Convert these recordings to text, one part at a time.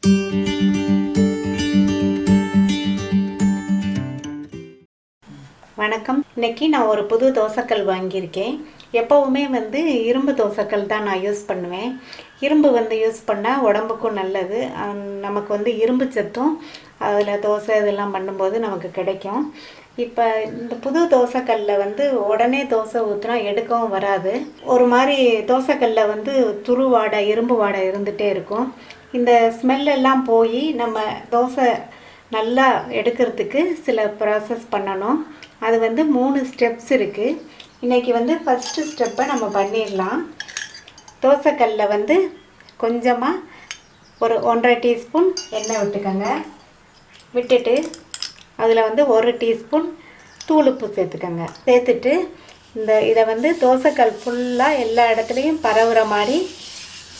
வணக்கம். இன்னைக்கு நான் ஒரு புது தோசைக்கல் வாங்கியிருக்கேன். எப்போவுமே இரும்பு தோசைக்கல் தான் நான் யூஸ் பண்ணுவேன். இரும்பு யூஸ் பண்ணால் உடம்புக்கும் நல்லது. நமக்கு இரும்பு சத்தும் அதில் தோசை இதெல்லாம் பண்ணும்போது நமக்கு கிடைக்கும். இப்போ இந்த புது தோசைக்கல்லில் உடனே தோசை ஊற்றினா எடுக்கவும் வராது. ஒரு மாதிரி தோசைக்கல்லில் துரு வாடை, இரும்பு வாடை இருந்துகிட்டே இருக்கும். இந்த ஸ்மெல்லெல்லாம் போய் நம்ம தோசை நல்லா எடுக்கிறதுக்கு சில ப்ராசஸ் பண்ணணும். அது 3 ஸ்டெப்ஸ் இருக்குது. இன்றைக்கி ஃபஸ்ட்டு ஸ்டெப்பை நம்ம பண்ணிடலாம். தோசைக்கல்லில் கொஞ்சமாக ஒரு 1.5 டீஸ்பூன் எண்ணெய் விட்டுக்கோங்க. விட்டுட்டு அதில் 1 டீஸ்பூன் தூளுப்பு சேர்த்துக்கோங்க. சேர்த்துட்டு இதை தோசைக்கல் ஃபுல்லாக எல்லா இடத்துலையும் பரவுற மாதிரி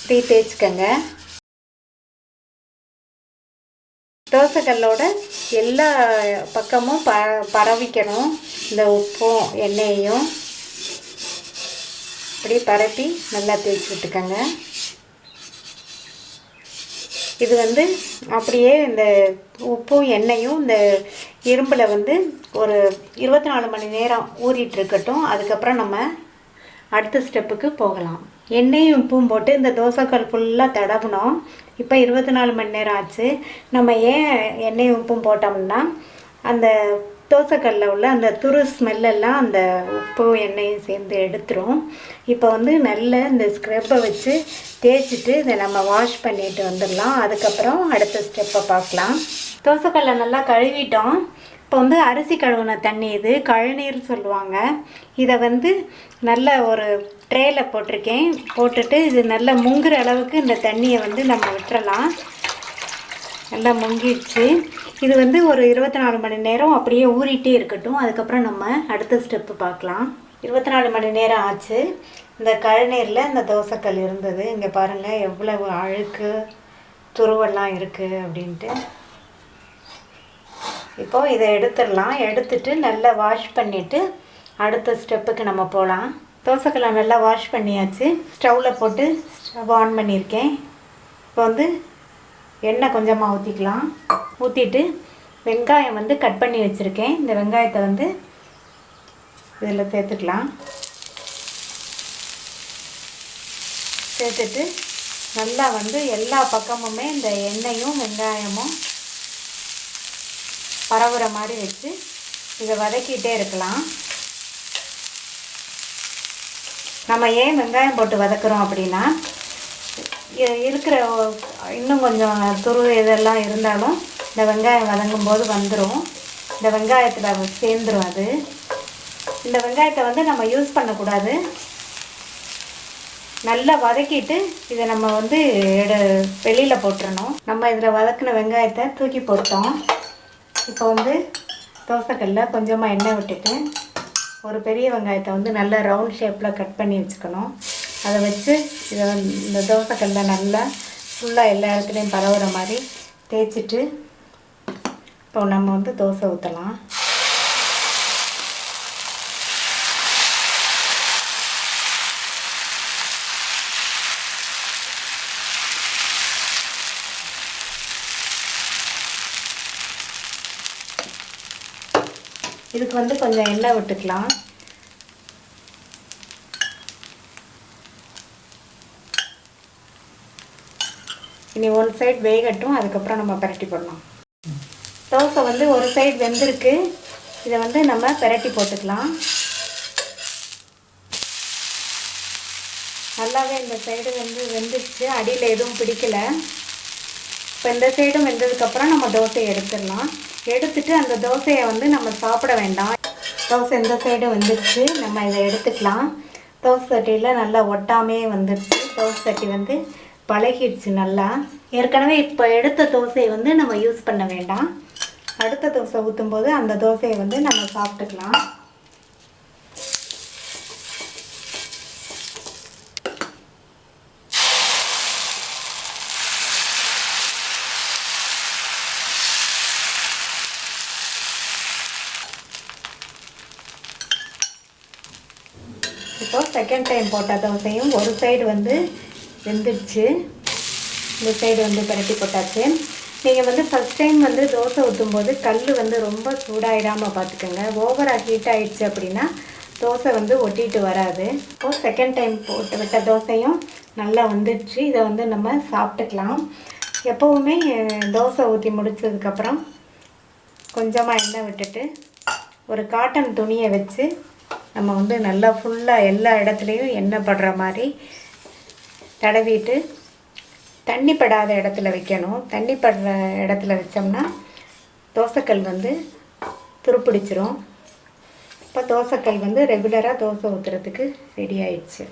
தேய்ச்சிக்கோங்க. தோசைக்கல்லோட எல்லா பக்கமும் பரவிக்கணும். இந்த உப்பும் எண்ணெயையும் இப்படி பரப்பி நல்லா தேய்ச்சி விட்டுக்கோங்க. இது அப்படியே இந்த உப்பும் எண்ணெயும் இந்த இரும்பில் ஒரு 24 மணி நேரம் ஊறிட்டு இருக்கட்டும். அதுக்கப்புறம் நம்ம அடுத்த ஸ்டெப்புக்கு போகலாம். எண்ணெயும் உப்பும் போட்டு இந்த தோசைக்கல் ஃபுல்லாக தடவினோம். இப்போ 24 மணி நேரம் ஆச்சு. நம்ம ஏன் எண்ணெயும் உப்பும் போட்டோம்னா அந்த தோசைக்கல்லில் உள்ள அந்த துரு ஸ்மெல்லெல்லாம் அந்த உப்பு எண்ணெயும் சேர்ந்து எடுத்துரும். இப்போ நல்ல இந்த ஸ்க்ரப்பை வச்சு தேய்ச்சிட்டு இதை நம்ம வாஷ் பண்ணிட்டு வந்துடலாம். அதுக்கப்புறம் அடுத்த ஸ்டெப்பை பார்க்கலாம். தோசைக்கல்லை நல்லா கழுவிட்டோம். இப்போ அரிசி கழுவின தண்ணி, இது கழுநீர் சொல்லுவாங்க. இதை நல்ல ஒரு ட்ரேயில் போட்டிருக்கேன். போட்டுட்டு இது நல்லா முங்குற அளவுக்கு இந்த தண்ணியை நம்ம விட்டுறலாம். நல்லா முங்கிடுச்சு. இது ஒரு 24 மணி நேரம் அப்படியே ஊறிட்டே இருக்கட்டும். அதுக்கப்புறம் நம்ம அடுத்த ஸ்டெப்பு பார்க்கலாம். 24 மணி நேரம் ஆச்சு. இந்த கழுநீரில் இந்த தோசைக்கல் இருந்தது. இங்கே பாருங்கள் எவ்வளவு அழுக்கு துருவெல்லாம் இருக்குது அப்படின்ட்டு. இப்போது இதை எடுத்துடலாம். எடுத்துட்டு நல்லா வாஷ் பண்ணிவிட்டு அடுத்த ஸ்டெப்புக்கு நம்ம போகலாம். தோசைக்கல்லை நல்லா வாஷ் பண்ணியாச்சு. ஸ்டவ்வில் போட்டு ஸ்டவ் ஆன் பண்ணியிருக்கேன். இப்போ எண்ணெய் கொஞ்சமாக ஊற்றிக்கலாம். ஊற்றிட்டு வெங்காயம் கட் பண்ணி வச்சுருக்கேன். இந்த வெங்காயத்தை இதில் சேர்த்துக்கலாம். சேர்த்துட்டு நல்லா எல்லா பக்கமுமே இந்த எண்ணெயும் வெங்காயமும் பரவுற மாதிரி வச்சு இதை வதக்கிட்டே இருக்கலாம். நம்ம ஏன் வெங்காயம் போட்டு வதக்குறோம் அப்படின்னா இருக்கிற இன்னும் கொஞ்சம் துரு இதெல்லாம் இருந்தாலும் இந்த வெங்காயம் வதங்கும் போது வந்துடும். இந்த வெங்காயத்தில் சேர்ந்துடும் அது. இந்த வெங்காயத்தை நம்ம யூஸ் பண்ணக்கூடாது. நல்லா வதக்கிட்டு இதை நம்ம வெளியில் போட்டுறணும். நம்ம இதில் வதக்கின வெங்காயத்தை தூக்கி போட்டோம். இப்போ தோசைக்கல்லில் கொஞ்சமாக எண்ணெய் விட்டுட்டு ஒரு பெரிய வெங்காயத்தை நல்லா ரவுண்ட் ஷேப்பில் கட் பண்ணி வச்சுக்கணும். அதை வச்சு இதை இந்த தோசைக்கல்லில் நல்லா ஃபுல்லாக எல்லா இடத்துலையும் பரவுற மாதிரி தேய்ச்சிட்டு இப்போ நம்ம தோசை ஊற்றலாம். இதுக்கு கொஞ்சம் எண்ணெய் விட்டுக்கலாம். இனி ஒரு சைடு வேகட்டும். அதுக்கப்புறம் நம்ம பரட்டி போடலாம். தோசை ஒரு சைடு வெந்திருக்கு. இதை நம்ம பரட்டி போட்டுக்கலாம். நல்லாவே இந்த சைடு வெந்துடுச்சு. அடியில் எதுவும் பிடிக்கலை. இப்போ இந்த சைடும் வெந்ததுக்கப்புறம் நம்ம தோசையை எடுத்துடலாம். எடுத்துட்டு அந்த தோசையை நம்ம சாப்பிட வேண்டாம். தோசை இந்த சைடும் வெந்துடுச்சு. நம்ம இதை எடுத்துக்கலாம். தோசை சட்டியில் நல்லா ஒட்டாமே வந்துடுச்சு. தோசை சட்டி பழகிடுச்சு நல்லா. ஏற்கனவே இப்போ எடுத்த தோசையை நம்ம யூஸ் பண்ண வேண்டாம். அடுத்த தோசை ஊற்றும்போது அந்த தோசையை நம்ம சாப்பிட்டுக்கலாம். இப்போ செகண்ட் டைம் போட்ட தோசையும் ஒரு சைடு வெந்துடுச்சு. இந்த சைடு வந்து பரட்டி போட்டாச்சு. நீங்கள் வந்து ஃபஸ்ட் டைம் வந்து தோசை ஊற்றும்போது கல் வந்து ரொம்ப சூடாயிடாமல் பார்த்துக்கோங்க. ஓவராக ஹீட் ஆகிடுச்சு அப்படின்னா தோசை வந்து ஒட்டிட்டு வராது. இப்போது செகண்ட் டைம் போட்டு விட்ட தோசையும் நல்லா வந்துடுச்சு. இதை வந்து நம்ம சாப்பிட்டுக்கலாம். எப்போவுமே தோசை ஊற்றி முடித்ததுக்கப்புறம் கொஞ்சமாக எண்ணெய் விட்டுட்டு ஒரு காட்டன் துணியை வச்சு நம்ம வந்து நல்லா ஃபுல்லாக எல்லா இடத்துலையும் எண்ணெய் படுற மாதிரி தடவிட்டு தண்ணி படாத இடத்துல வைக்கணும். தண்ணி படுற இடத்துல வச்சோம்னா தோசைக்கல் வந்து துருப்பிடிச்சிரும். இப்போ தோசைக்கல் வந்து ரெகுலராக தோசை ஊற்றுறதுக்கு ரெடி ஆயிடுச்சு.